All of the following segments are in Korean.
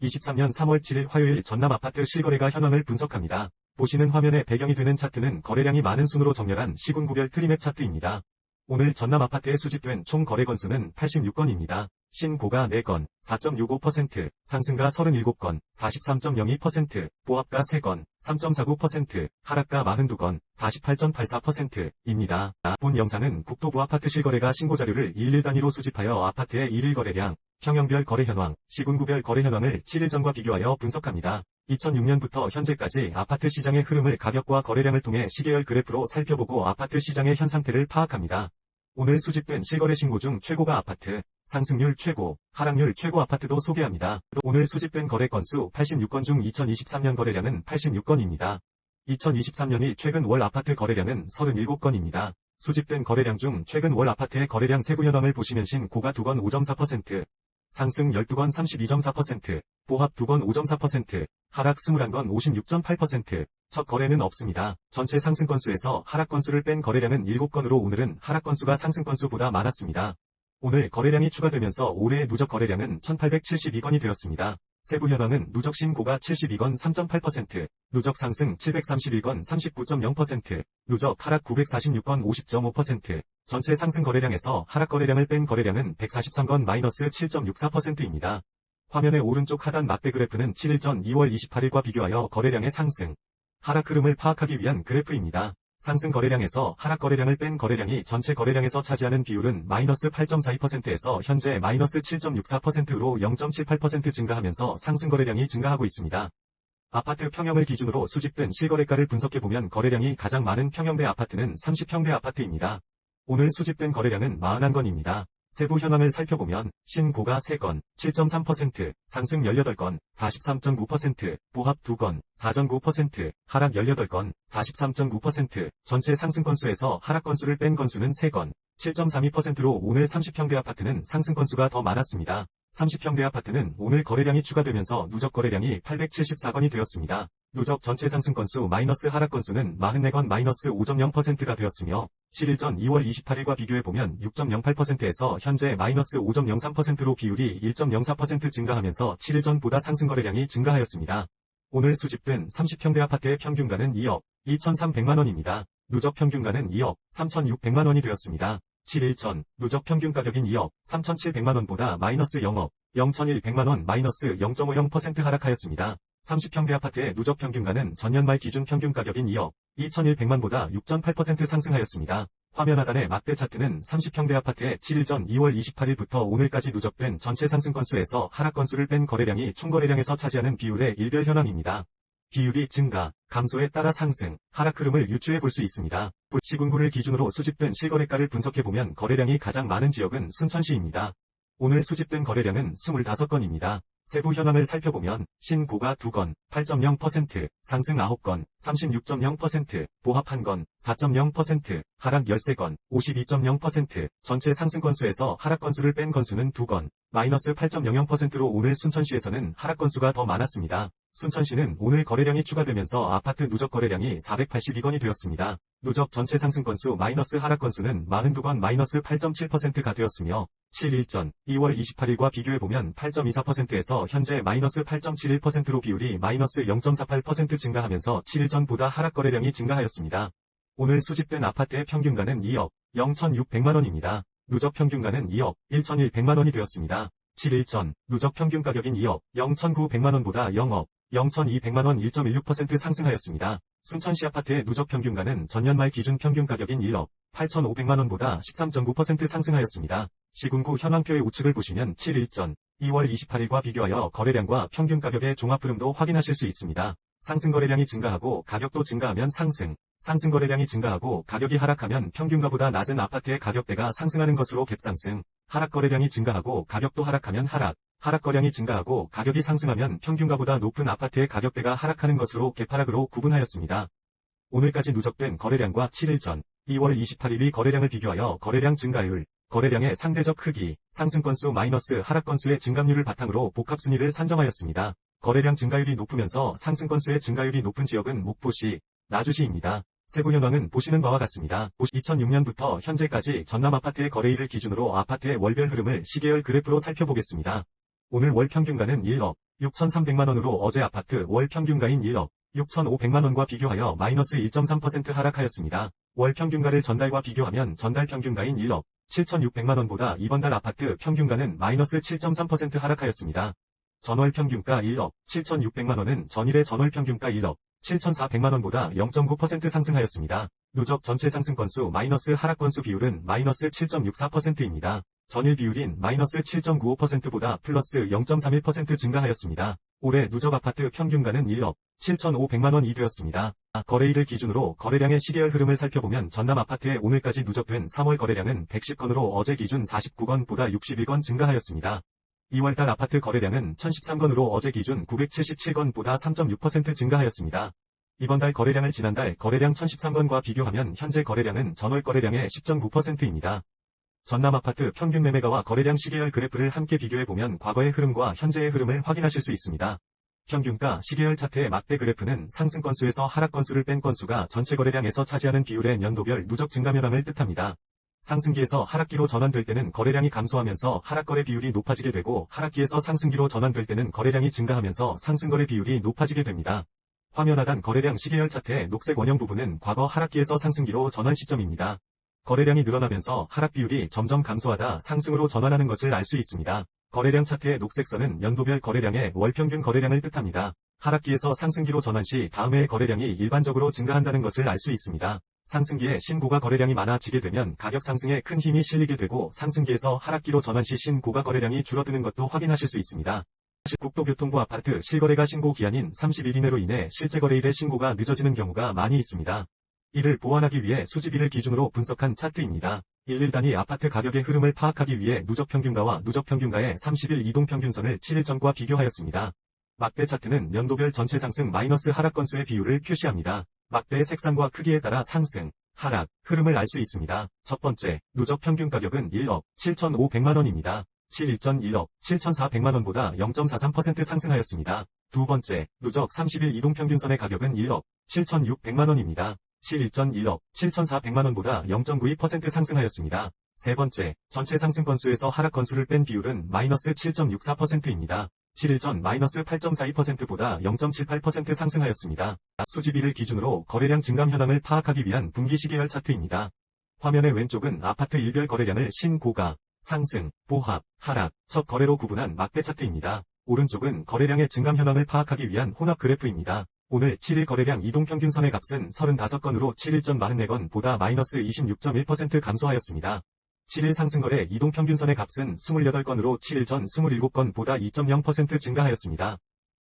2023년 3월 7일 화요일 전남 아파트 실거래가 현황을 분석합니다. 보시는 화면에 배경이 되는 차트는 거래량이 많은 순으로 정렬한 시군구별 트리맵 차트입니다. 오늘 전남 아파트에 수집된 총 거래 건수는 86건입니다. 신고가 4건, 4.65%, 상승가 37건, 43.02%, 보합가 3건, 3.49%, 하락가 42건, 48.84%입니다. 본 영상은 국토부 아파트 실거래가 신고자료를 일일 단위로 수집하여 아파트의 일일 거래량, 평형별 거래 현황, 시군구별 거래 현황을 7일 전과 비교하여 분석합니다. 2006년부터 현재까지 아파트 시장의 흐름을 가격과 거래량을 통해 시계열 그래프로 살펴보고 아파트 시장의 현 상태를 파악합니다. 오늘 수집된 실거래 신고 중 최고가 아파트, 상승률 최고, 하락률 최고 아파트도 소개합니다. 오늘 수집된 거래 건수 86건 중 2023년 거래량은 86건입니다. 2023년이 최근 월 아파트 거래량은 37건입니다. 수집된 거래량 중 최근 월 아파트의 거래량 세부 현황을 보시면 신고가 2건 5.4%, 상승 12건 32.4%, 보합 2건 5.4%, 하락 21건 56.8%, 첫 거래는 없습니다. 전체 상승 건수에서 하락 건수를 뺀 거래량은 7건으로 오늘은 하락 건수가 상승 건수보다 많았습니다. 오늘 거래량이 추가되면서 올해의 누적 거래량은 1872건이 되었습니다. 세부 현황은 누적 신고가 72건 3.8%, 누적 상승 731건 39.0%, 누적 하락 946건 50.5%, 전체 상승 거래량에서 하락 거래량을 뺀 거래량은 143건 마이너스 7.64%입니다. 화면의 오른쪽 하단 막대 그래프는 7일 전 2월 28일과 비교하여 거래량의 상승, 하락 흐름을 파악하기 위한 그래프입니다. 상승 거래량에서 하락 거래량을 뺀 거래량이 전체 거래량에서 차지하는 비율은 마이너스 8.42%에서 현재 마이너스 7.64%로 0.78% 증가하면서 상승 거래량이 증가하고 있습니다. 아파트 평형을 기준으로 수집된 실거래가를 분석해보면 거래량이 가장 많은 평형대 아파트는 30평대 아파트입니다. 오늘 수집된 거래량은 41건입니다. 세부 현황을 살펴보면 신고가 3건, 7.3%, 상승 18건, 43.9%, 보합 2건, 4.9%, 하락 18건, 43.9%, 전체 상승 건수에서 하락 건수를 뺀 건수는 3건, 7.32%로 오늘 30평대 아파트는 상승 건수가 더 많았습니다. 30평대 아파트는 오늘 거래량이 추가되면서 누적 거래량이 874건이 되었습니다. 누적 전체 상승 건수 마이너스 하락 건수는 44건 마이너스 5.0%가 되었으며 7일 전 2월 28일과 비교해보면 6.08%에서 현재 마이너스 5.03%로 비율이 1.04% 증가하면서 7일 전보다 상승 거래량이 증가하였습니다. 오늘 수집된 30평대 아파트의 평균가는 2억 2,300만원입니다. 누적 평균가는 2억 3,600만원이 되었습니다. 7일 전 누적 평균 가격인 2억 3,700만원보다 마이너스 0억 0,100만원 마이너스 0.50% 하락하였습니다. 30평대 아파트의 누적 평균가는 전년 말 기준 평균 가격인 2억 2,100만보다 6.8% 상승하였습니다. 화면 하단의 막대 차트는 30평대 아파트의 7일 전 2월 28일부터 오늘까지 누적된 전체 상승 건수에서 하락 건수를 뺀 거래량이 총 거래량에서 차지하는 비율의 일별 현황입니다. 비율이 증가, 감소에 따라 상승, 하락 흐름을 유추해 볼 수 있습니다. 시군구를 기준으로 수집된 실거래가를 분석해보면 거래량이 가장 많은 지역은 순천시입니다. 오늘 수집된 거래량은 25건입니다. 세부 현황을 살펴보면 신고가 2건, 8.0%, 상승 9건, 36.0%, 보합 1건, 4.0%, 하락 13건, 52.0%, 전체 상승 건수에서 하락 건수를 뺀 건수는 2건, 마이너스 8.00%로 오늘 순천시에서는 하락 건수가 더 많았습니다. 순천시는 오늘 거래량이 추가되면서 아파트 누적 거래량이 482건이 되었습니다. 누적 전체 상승 건수 마이너스 하락 건수는 42건 마이너스 8.7%가 되었으며 7일 전 2월 28일과 비교해보면 8.24%에서 현재 마이너스 8.71%로 비율이 마이너스 0.48% 증가하면서 7일 전보다 하락 거래량이 증가하였습니다. 오늘 수집된 아파트의 평균가는 2억 0,600만원입니다. 누적 평균가는 2억 1,100만원이 되었습니다. 7일 전 누적 평균 가격인 2억 0,900만원보다 0억 0,200만원 1.16% 상승하였습니다. 순천시 아파트의 누적 평균가는 전년 말 기준 평균 가격인 1억 8,500만원보다 13.9% 상승하였습니다. 시군구 현황표의 우측을 보시면 7일 전 2월 28일과 비교하여 거래량과 평균 가격의 종합 흐름도 확인하실 수 있습니다. 상승 거래량이 증가하고 가격도 증가하면 상승, 상승 거래량이 증가하고 가격이 하락하면 평균가보다 낮은 아파트의 가격대가 상승하는 것으로 갭상승, 하락 거래량이 증가하고 가격도 하락하면 하락, 하락 거래량이 증가하고 가격이 상승하면 평균가보다 높은 아파트의 가격대가 하락하는 것으로 갭하락으로 구분하였습니다. 오늘까지 누적된 거래량과 7일 전 2월 28일의 거래량을 비교하여 거래량 증가율, 거래량의 상대적 크기, 상승 건수 마이너스 하락 건수의 증감률을 바탕으로 복합 순위를 산정하였습니다. 거래량 증가율이 높으면서 상승 건수의 증가율이 높은 지역은 목포시, 나주시입니다. 세부 현황은 보시는 바와 같습니다. 2006년부터 현재까지 전남 아파트의 거래일을 기준으로 아파트의 월별 흐름을 시계열 그래프로 살펴보겠습니다. 오늘 월 평균가는 1억 6,300만원으로 어제 아파트 월 평균가인 1억 6,500만원과 비교하여 마이너스 1.3% 하락하였습니다. 월 평균가를 전달과 비교하면 전달 평균가인 1억 7,600만원보다 이번 달 아파트 평균가는 마이너스 7.3% 하락하였습니다. 전월 평균가 1억 7,600만원은 전일의 전월 평균가 1억 7,400만원보다 0.9% 상승하였습니다. 누적 전체 상승 건수 마이너스 하락 건수 비율은 마이너스 7.64%입니다. 전일 비율인 마이너스 7.95%보다 플러스 0.31% 증가하였습니다. 올해 누적 아파트 평균가는 1억 7,500만원이 되었습니다. 거래일을 기준으로 거래량의 시계열 흐름을 살펴보면 전남 아파트의 오늘까지 누적된 3월 거래량은 110건으로 어제 기준 49건보다 61건 증가하였습니다. 2월달 아파트 거래량은 1,013건으로 어제 기준 977건보다 3.6% 증가하였습니다. 이번 달 거래량을 지난달 거래량 1,013건과 비교하면 현재 거래량은 전월 거래량의 10.9%입니다. 전남 아파트 평균 매매가와 거래량 시계열 그래프를 함께 비교해보면 과거의 흐름과 현재의 흐름을 확인하실 수 있습니다. 평균가 시계열 차트의 막대 그래프는 상승 건수에서 하락 건수를 뺀 건수가 전체 거래량에서 차지하는 비율의 연도별 누적 증가 현황을 뜻합니다. 상승기에서 하락기로 전환될 때는 거래량이 감소하면서 하락거래 비율이 높아지게 되고 하락기에서 상승기로 전환될 때는 거래량이 증가하면서 상승거래 비율이 높아지게 됩니다. 화면 하단 거래량 시계열 차트의 녹색 원형 부분은 과거 하락기에서 상승기로 전환 시점입니다. 거래량이 늘어나면서 하락 비율이 점점 감소하다 상승으로 전환하는 것을 알 수 있습니다. 거래량 차트의 녹색선은 연도별 거래량의 월평균 거래량을 뜻합니다. 하락기에서 상승기로 전환 시 다음 해의 거래량이 일반적으로 증가한다는 것을 알 수 있습니다. 상승기에 신고가 거래량이 많아지게 되면 가격 상승에 큰 힘이 실리게 되고 상승기에서 하락기로 전환 시 신고가 거래량이 줄어드는 것도 확인하실 수 있습니다. 국토교통부 아파트 실거래가 신고 기한인 30일 이내로 인해 실제 거래일의 신고가 늦어지는 경우가 많이 있습니다. 이를 보완하기 위해 수집일을 기준으로 분석한 차트입니다. 일일 단위 아파트 가격의 흐름을 파악하기 위해 누적평균가와 누적평균가의 30일 이동평균선을 7일 전과 비교하였습니다. 막대 차트는 연도별 전체 상승 마이너스 하락 건수의 비율을 표시합니다. 막대의 색상과 크기에 따라 상승, 하락, 흐름을 알 수 있습니다. 첫 번째, 누적 평균 가격은 1억 7,500만원입니다. 7일 전 1억 7,400만원보다 0.43% 상승하였습니다. 두 번째, 누적 30일 이동평균선의 가격은 1억 7,600만원입니다. 7일 전 1억 7,400만원보다 0.92% 상승하였습니다. 세 번째, 전체 상승 건수에서 하락 건수를 뺀 비율은 마이너스 7.64%입니다. 7일 전 마이너스 8.42%보다 0.78% 상승하였습니다. 수집일을 기준으로 거래량 증감 현황을 파악하기 위한 분기 시계열 차트입니다. 화면의 왼쪽은 아파트 일별 거래량을 신고가, 상승, 보합, 하락, 첫 거래로 구분한 막대 차트입니다. 오른쪽은 거래량의 증감 현황을 파악하기 위한 혼합 그래프입니다. 오늘 7일 거래량 이동평균선의 값은 35건으로 7일 전 44건보다 마이너스 26.1% 감소하였습니다. 7일 상승거래 이동평균선의 값은 28건으로 7일 전 27건보다 2.0% 증가하였습니다.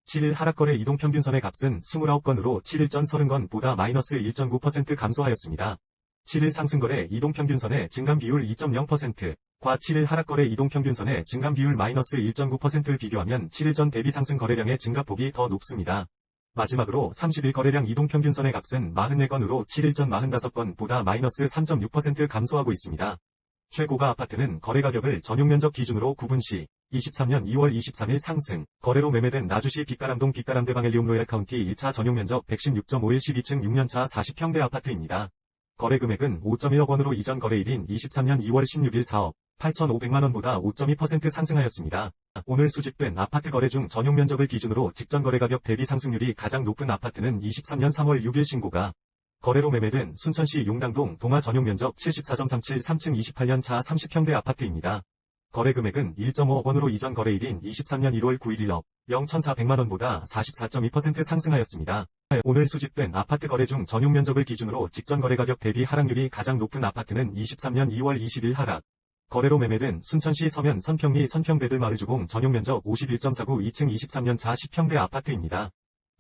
7일 하락거래 이동평균선의 값은 29건으로 7일 전 30건보다 마이너스 1.9% 감소하였습니다. 7일 상승거래 이동평균선의 증감 비율 2.0%과 7일 하락거래 이동평균선의 증감 비율 마이너스 1.9%를 비교하면 7일 전 대비 상승 거래량의 증가폭이 더 높습니다. 마지막으로 30일 거래량 이동평균선의 값은 44건으로 7일 전 45건보다 마이너스 3.6% 감소하고 있습니다. 최고가 아파트는 거래가격을 전용면적 기준으로 구분 시 23년 2월 23일 상승, 거래로 매매된 나주시 빛가람동 빛가람대 방엘리움 로얄카운티 1차 전용면적 116.51 12층 6년차 40평대 아파트입니다. 거래금액은 5.1억 원으로 이전 거래일인 23년 2월 16일 4억 8,500만원보다 5.2% 상승하였습니다. 오늘 수집된 아파트 거래 중 전용면적을 기준으로 직전 거래가격 대비 상승률이 가장 높은 아파트는 23년 3월 6일 신고가 거래로 매매된 순천시 용당동 동아 전용면적 74.37 3층 28년차 30평대 아파트입니다. 거래금액은 1.5억 원으로 이전 거래일인 23년 1월 9일 1억 0,400만원보다 44.2% 상승하였습니다. 오늘 수집된 아파트 거래 중 전용면적을 기준으로 직전 거래가격 대비 하락률이 가장 높은 아파트는 23년 2월 20일 하락. 거래로 매매된 순천시 서면 선평리 선평배들마을주공 전용면적 51.49 2층 23년차 10평대 아파트입니다.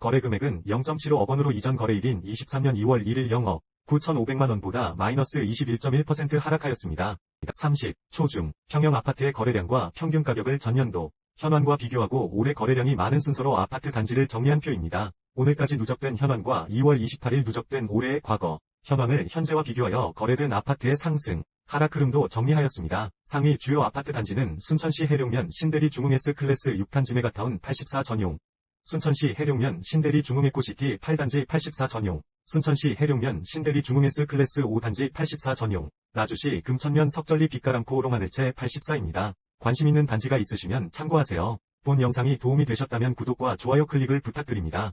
거래금액은 0.75억 원으로 이전 거래일인 23년 2월 1일 0억 9,500만원보다 마이너스 21.1% 하락하였습니다. 30. 초중, 평형 아파트의 거래량과 평균 가격을 전년도, 현황과 비교하고 올해 거래량이 많은 순서로 아파트 단지를 정리한 표입니다. 오늘까지 누적된 현황과 2월 28일 누적된 올해의 과거, 현황을 현재와 비교하여 거래된 아파트의 상승, 하락 흐름도 정리하였습니다. 상위 주요 아파트 단지는 순천시 해룡면 신대리 중흥 S클래스 6단지 메가타운 84 전용, 순천시 해룡면 신대리 중흥 에코시티 8단지 84 전용, 순천시 해룡면 신대리 중흥 S클래스 5단지 84 전용, 나주시 금천면 석전리 빛가람코 롱하늘채 84입니다. 관심 있는 단지가 있으시면 참고하세요. 본 영상이 도움이 되셨다면 구독과 좋아요 클릭을 부탁드립니다.